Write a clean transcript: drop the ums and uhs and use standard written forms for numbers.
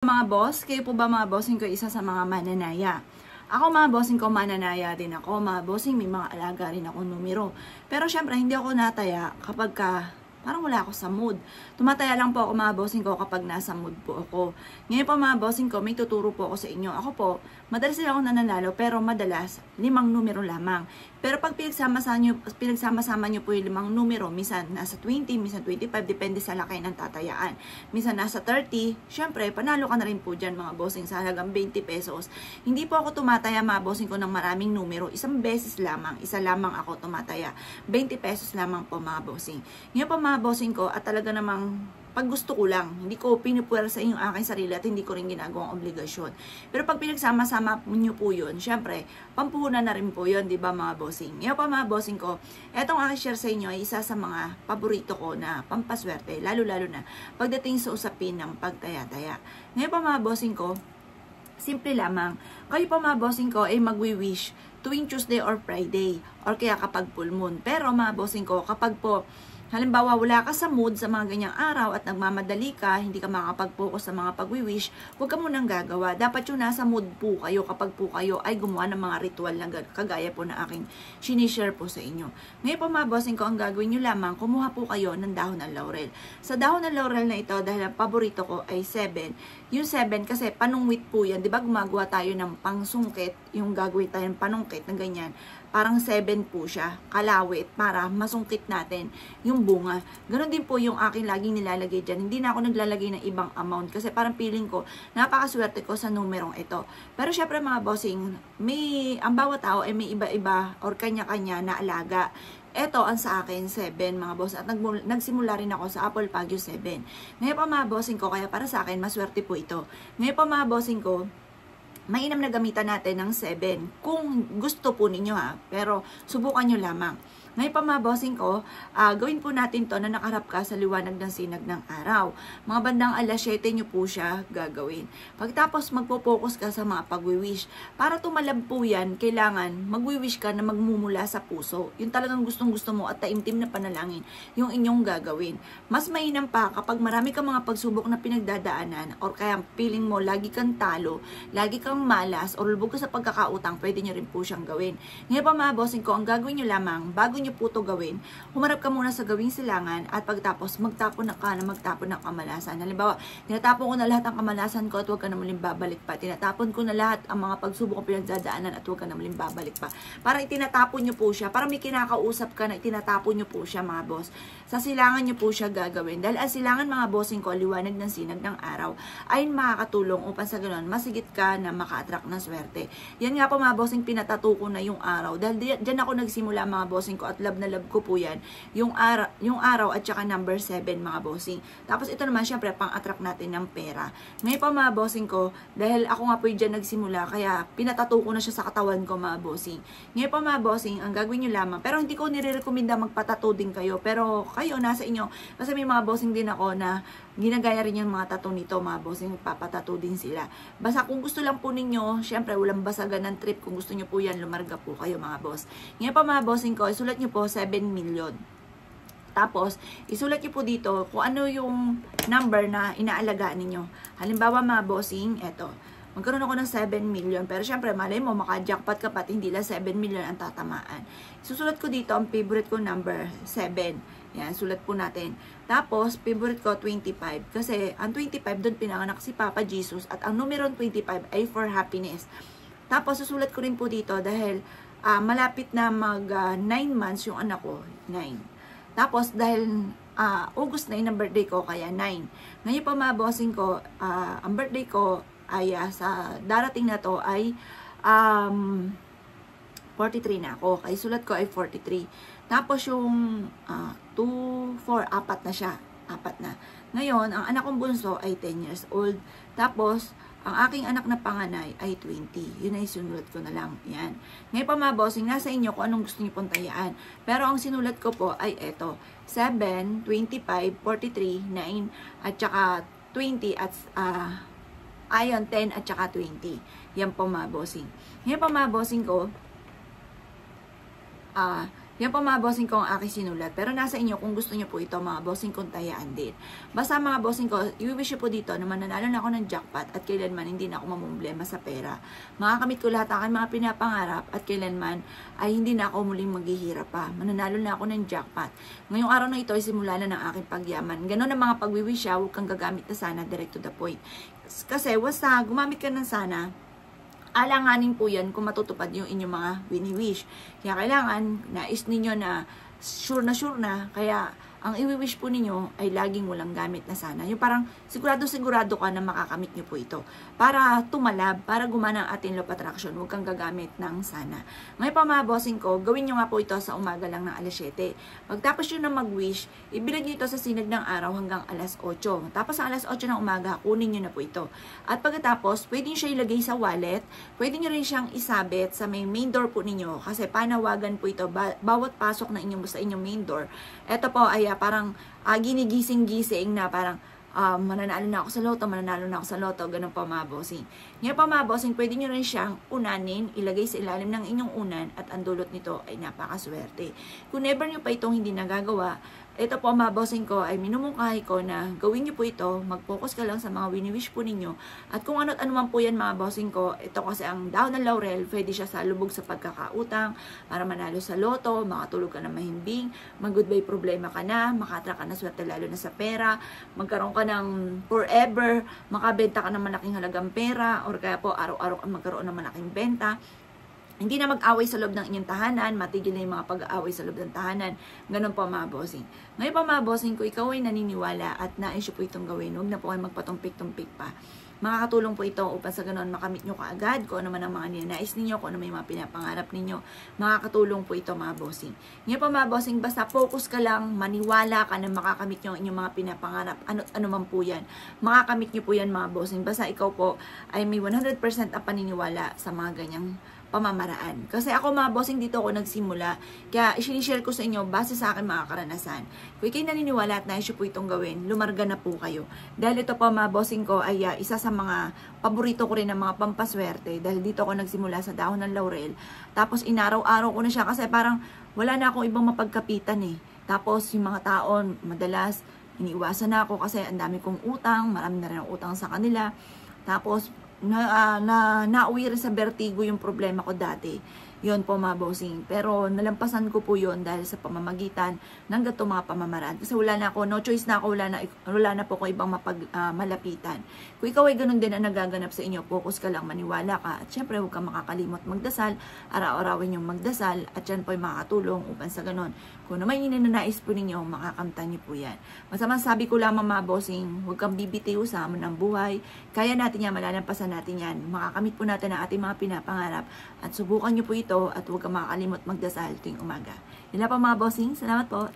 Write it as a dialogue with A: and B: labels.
A: Mga boss, kayo po ba mga bossing ko isa sa mga mananaya? Ako mga bossing ko, mananaya din ako. Mga bossing, may mga alaga rin ako numero. Pero syempre, hindi ako nataya kapag parang wala ako sa mood. Tumataya lang po ako mga bossing ko kapag nasa mood po ako. Ngayon po mga bossing ko, may tuturo po ako sa inyo. Ako po, madalas din ako nananalo, pero madalas 5 numero lamang. Pero pag pinagsama-sama nyo po yung 5 numero, minsan nasa 20, minsan 25, depende sa laki ng tatayaan. Minsan nasa 30, syempre, panalo ka na rin po dyan mga bossing sa halagang 20 pesos. Hindi po ako tumataya mga bossing ko ng maraming numero. Isang beses lamang, isa lamang ako tumataya. 20 pesos lamang po mga bossing. Ngayon po mga bossing ko, at talaga namang pag gusto ko lang, hindi ko pinupuwer sa inyong aking sarili at hindi ko rin ginagawang obligasyon. Pero pag pinagsama-sama nyo po yun, syempre, pampuhunan na rin po yun, di ba mga bossing? Ngayon pa mga bossing ko, etong aking share sa inyo ay isa sa mga paborito ko na pampaswerte, lalo-lalo na pagdating sa usapin ng pagtaya-taya. Ngayon pa mga bossing ko, simple lamang. Kayo pa mga bossing ko ay magwi-wish tuwing Tuesday or Friday or kaya kapag full moon. Pero mga bossing ko, kapag po halimbawa, wala ka sa mood sa mga ganyang araw at nagmamadali ka, hindi ka makakapag-focus sa mga pag-wish, huwag ka munang gagawa. Dapat yung nasa mood po kayo kapag po kayo ay gumawa ng mga ritual na kagaya po na aking sinishare po sa inyo. Ngayon po mga bossing ko, ang gagawin nyo lamang, kumuha po kayo ng dahon ng laurel. Sa dahon ng laurel na ito, dahil ang paborito ko ay 7. Yung 7 kasi panungwit po yan. Diba gumagawa tayo ng pangsungkit, yung gagawin tayo ng panungkit na ganyan. Parang 7 po siya, kalawit, para masungkit natin yung bunga. Ganon din po yung akin laging nilalagay dyan. Hindi na ako naglalagay ng ibang amount kasi parang feeling ko, napakaswerte ko sa numerong ito. Pero syempre mga bossing, ang bawat tao ay may iba-iba or kanya-kanya na alaga. Ito ang sa akin, 7 mga boss. At nagsimula rin ako sa Apple Pagyo 7. Ngayon pa mga bossing ko, kaya para sa akin, maswerte po ito. Ngayon pa mga bossing ko, mainam na gamitan natin ng 7 kung gusto po ninyo ha, pero subukan nyo lamang. Ngayon pa mga bossing ko, gawin po natin to na nakaharap ka sa liwanag ng sinag ng araw. Mga bandang alas 7 nyo po siya gagawin. Pagtapos magpo-focus ka sa mga pag-wish. Para tumalab po yan, kailangan mag-wish ka na magmumula sa puso. Yung talagang gustong-gusto mo at taimtim na panalangin, yung inyong gagawin. Mas mainam pa kapag marami kang mga pagsubok na pinagdadaanan or kaya feeling mo lagi kang talo, lagi kang malas or lubog ka sa pagkakautang, pwede nyo rin po siyang gawin. Ngayon pa mga bossing ko, ang gagawin nyo lamang, bago nyo po ito gawin, humarap ka muna sa gawing silangan at pagtapos magtapon ng kamalasan. Halimbawa, tinatapon ko na lahat ang kamalasan ko at huwag ka na muling babalik pa. Tinatapon ko na lahat ang mga pagsubok ko pinagdadaanan at huwag ka na muling babalik pa. Parang itinatapon nyo po siya, parang may kinakausap ka na itinatapon nyo po siya mga boss. Sa silangan nyo po siya gagawin. Dahil ang silangan mga bossing ko, liwanag ng sinag ng araw, ay makakatulong upang sa ganoon, masigit ka na maka-attract ng swerte. Yan nga po mga bossing, pinatato ko na yung araw. Dahil dyan ako nagsimula mga bossing ko at love na love ko po yan. Yung araw at saka number 7 mga bossing. Tapos ito naman syempre pang-attract natin ng pera. Ngayon pa mga bossing ko, dahil ako nga po dyan nagsimula, kaya pinatato ko na siya sa katawan ko mga bossing. Ngayon pa mga bossing, ang gagawin nyo lamang, pero hindi ko nire-recommenda magpatato din kayo. Pero kayo, nasa inyo. Kasi may mga bossing din ako na ginagaya rin yung mga tattoo nito, mga bossing, papatato din sila. Basta kung gusto lang po ninyo, syempre walang basagan ng trip. Kung gusto nyo po yan, lumarga po kayo mga boss. Ngayon pa mga bossing ko, isulat nyo po 7 million. Tapos, isulat nyo po dito kung ano yung number na inaalagaan ninyo. Halimbawa mga bossing, eto, magkaroon ako ng 7 million. Pero syempre, malay mo, maka-jackpot ka pati hindi lang 7 million ang tatamaan. Susulat ko dito ang favorite ko number, 7. Yan, sulat po natin. Tapos, favorite ko, 25. Kasi, ang 25, doon pinanganak si Papa Jesus. At ang numero 25 ay for happiness. Tapos, susulat ko rin po dito dahil malapit na mag 9 months yung anak ko. 9. Tapos, dahil August 9 ang birthday ko, kaya 9. Ngayon pa mga bossing ko, ang birthday ko ay sa darating na to ay 43 na ako. Kaya sulat ko ay 43. Tapos yung 2, 4, 4 na siya. 4 na. Ngayon, ang anak kong bunso ay 10 years old. Tapos, ang aking anak na panganay ay 20. Yun ay sinulat ko na lang. Yan. Ngayon pa mga bossing, nasa inyo kung anong gusto niyo pong tayaan. Pero ang sinulat ko po ay eto. 7, 25, 43, 9, at saka 20 at ayon 10 at saka 20. Yan po mga bossing. Ngayon pa mga bossing ko, Yan po mga bossing ko ang aking sinulat. Pero nasa inyo kung gusto nyo po ito mga bossing kong tayaan din. Basta mga bossing ko, i-wish po dito na mananalo na ako ng jackpot at kailanman hindi na ako mamumblema sa pera. Makakamit ko lahat ang aking mga pinapangarap at kailanman ay hindi na ako muling maghihirap pa. Mananalo na ako ng jackpot. Ngayong araw na ito ay simula na ng aking pagyaman. Ganon ang mga pag-wish, huwag kang gagamit na sana, direct to the point. Kasi basta gumamit ka ng sana, alanganin po yan kung matutupad yung inyong mga wini-wish. Kaya kailangan, nais ninyo na sure na, kaya ang i-wish po ninyo ay laging walang gamit na sana. Yung parang sigurado ka na makakamit nyo po ito. Para tumalab, para gumana ang ating law of attraction, huwag kang gagamit ng sana. Ngayon pa mga bossing ko, gawin nyo nga po ito sa umaga lang ng alas 7. Pagtapos nyo na mag-wish, ibilag nyo ito sa sinag ng araw hanggang alas 8. Tapos sa alas 8 ng umaga, kunin nyo na po ito. At pagkatapos, pwede nyo siya ilagay sa wallet, pwede nyo rin siyang isabit sa main door po ninyo. Kasi panawagan po ito, bawat pasok na sa inyong main door. Ito po ay parang ginigising-gising na parang mananalo na ako sa loto, ganun po mga bossing. Ngayon po mga bossing, pwede nyo rin siyang unanin, ilagay sa ilalim ng inyong unan at ang dulot nito ay napakaswerte. Kung never nyo pa itong hindi nagagawa, ito po mga bossing ko ay minumungkahi ko na gawin nyo po ito, mag-focus ka lang sa mga wini-wish po ninyo. At kung ano't ano man po yan mga bossing ko, ito kasi ang dahon ng laurel, pwede siya sa lubog sa pagkakautang, para manalo sa loto, makatulog ka na mahimbing, mag-goodbye problema ka na, makatra ka na swerte lalo na sa pera, magkaroon ka ng forever, makabenta ka ng malaking halagang pera, or kaya po araw-araw magkaroon ng malaking benta. Hindi na mag-away sa loob ng inyong tahanan, matigil na yung mga pag-aaway sa loob ng tahanan. Ganun po mga bossing. Ngayon po mga bossing, kung ikaw ay naniniwala at nais po itong gawin, huwag na po kayo magpatumpik-tumpik pa. Makakatulong po ito upang sa ganun makamit nyo kaagad kung ano man ang mga ninais ninyo, kung ano may mga pinapangarap ninyo. Makakatulong po ito mga bossing. Ngayon po mga bossing, basta focus ka lang, maniwala ka na makakamit nyo ang inyong mga pinapangarap. Ano man po yan. Makakamit nyo po yan mga bossing. Basta ikaw po ay may 100% ang paniniwala sa mga ganyang pamamaraan. Kasi ako mga bossing dito ako nagsimula. Kaya i-share ko sa inyo base sa akin mga karanasan. Kung kayo naniniwala at nais po itong gawin, lumarga na po kayo. Dahil ito po mga bossing ko ay isa sa mga paborito ko rin ng mga pampaswerte. Dahil dito ako nagsimula sa dahon ng laurel. Tapos inaraw-araw ko na siya kasi parang wala na akong ibang mapagkapitan eh. Tapos yung mga taon, madalas iniiwasan na ako kasi ang dami kong utang, marami na rin ang utang sa kanila. Tapos nauwi rin sa vertigo yung problema ko dati. Yun po mga bossing. Pero nalampasan ko po yun dahil sa pamamagitan ng ganito mga pamamaraan. Kasi wala na ako, no choice na ako, wala na po ko ibang malapitan. Kung ikaw ay ganun din ang nagaganap sa inyo, focus ka lang, maniwala ka. At syempre huwag kang makakalimot magdasal, araw-arawin yung magdasal, at yan po ay makakatulong upang sa ganun. Kung naman yung ninanais po ninyo, makakamtan niyo po yan. Masama sabi ko lamang mga bossing, huwag kang bibitiw sa hamon ng buhay. Kaya natin yan, malalampasan natin yan. Makakamit po natin ang ating mga pinapangarap. At subukan niyo po ito at huwag kang makakalimot magdasal tuwing umaga. Yun lang po mga bossing. Salamat po.